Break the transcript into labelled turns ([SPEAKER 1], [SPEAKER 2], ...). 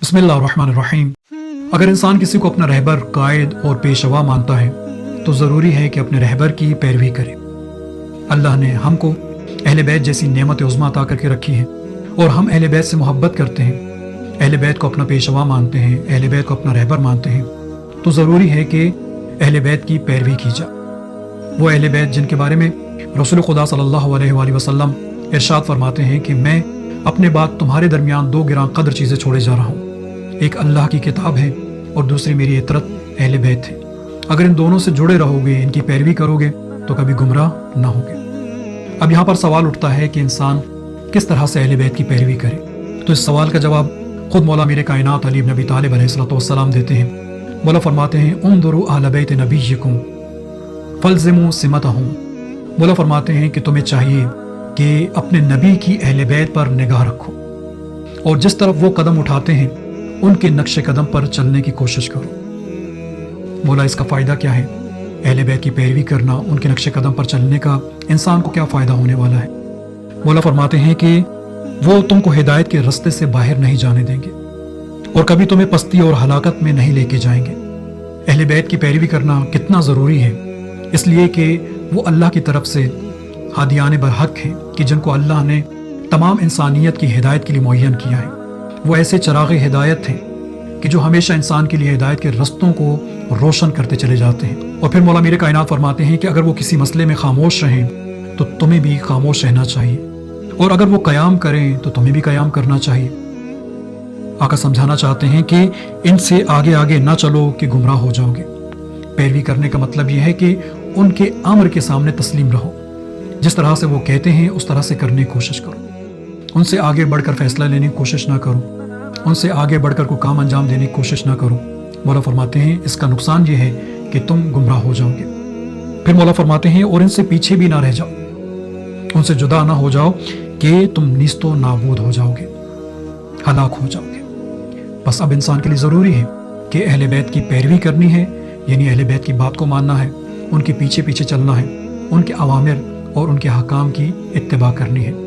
[SPEAKER 1] बिस्मिल्लाहिर्रहमानिर्रहीम। अगर इंसान किसी को अपना रहबर, कायद और पेशवा मानता है तो ज़रूरी है कि अपने रहबर की पैरवी करे। अल्लाह ने हमको अहले बैत जैसी नेमत उज़्मा अता करके रखी है और हम अहले बैत से मोहब्बत करते हैं, अहले बैत को अपना पेशवा मानते हैं, अहले बैत को अपना रहबर मानते हैं, तो ज़रूरी है कि अहले बैत की पैरवी की जाए। वो अहले बैत जिनके बारे में रसूल खुदा सल्लल्लाहु अलैहि वसल्लम इरशाद फरमाते हैं कि मैं अपने बाद तुम्हारे दरमियान दो गिरां कदर चीज़ें छोड़े जा रहा हूँ, एक अल्लाह की किताब है और दूसरी मेरी इतरत अहले बैत है। अगर इन दोनों से जुड़े रहोगे, इनकी पैरवी करोगे तो कभी गुमराह ना होगे। अब यहाँ पर सवाल उठता है कि इंसान किस तरह से अहले बैत की पैरवी करे। तो इस सवाल का जवाब खुद मौला मीर कायनात अली इब्न अबी तालिब अलैहिस्सलाम देते हैं। मौला फरमाते हैं उन्ज़ुरू अहले बैत नबिय्यकुम फल्ज़िमू सिमतहुम। मौला फरमाते हैं कि तुम्हें चाहिए कि अपने नबी की अहले बैत पर निगाह रखो और जिस तरफ वो कदम उठाते हैं उनके नक्शे कदम पर चलने की कोशिश करो। मौला इसका फ़ायदा क्या है? अहले बैत की पैरवी करना, उनके नक्शे कदम पर चलने का इंसान को क्या फ़ायदा होने वाला है? मौला फरमाते हैं कि वो तुमको हिदायत के रास्ते से बाहर नहीं जाने देंगे और कभी तुम्हें पस्ती और हलाकत में नहीं लेके जाएंगे। अहले बैत की पैरवी करना कितना ज़रूरी है, इसलिए कि वो अल्लाह की तरफ से हादियान बरहक हैं कि जिनको अल्लाह ने तमाम इंसानियत की हिदायत के लिए मुअय्यन किया है। वो ऐसे चराग़ हिदायत हैं कि जो हमेशा इंसान के लिए हिदायत के रस्तों को रोशन करते चले जाते हैं। और फिर मौला मीर कायनात फरमाते हैं कि अगर वो किसी मसले में खामोश रहें तो तुम्हें भी खामोश रहना चाहिए, और अगर वो क़याम करें तो तुम्हें भी क़याम करना चाहिए। आका समझाना चाहते हैं कि इनसे आगे आगे ना चलो कि गुमराह हो जाओगे। पैरवी करने का मतलब यह है कि उनके अम्र के सामने तस्लीम रहो, जिस तरह से वो कहते हैं उस तरह से करने की कोशिश करो। उनसे आगे बढ़कर फैसला लेने की कोशिश ना करो, उनसे आगे बढ़कर कोई काम अंजाम देने की कोशिश ना करो। मौला फरमाते हैं इसका नुकसान ये है कि तुम गुमराह हो जाओगे। फिर मौला फरमाते हैं और इनसे पीछे भी ना रह जाओ, उनसे जुदा ना हो जाओ कि तुम निस्तो नाबूद हो जाओगे, हलाक हो जाओगे। बस अब इंसान के लिए ज़रूरी है कि अहले बैत की पैरवी करनी है, यानी अहले बैत की बात को मानना है, उनके पीछे पीछे चलना है, उनके अवामिर और उनके हकाम की इत्तिबा करनी है।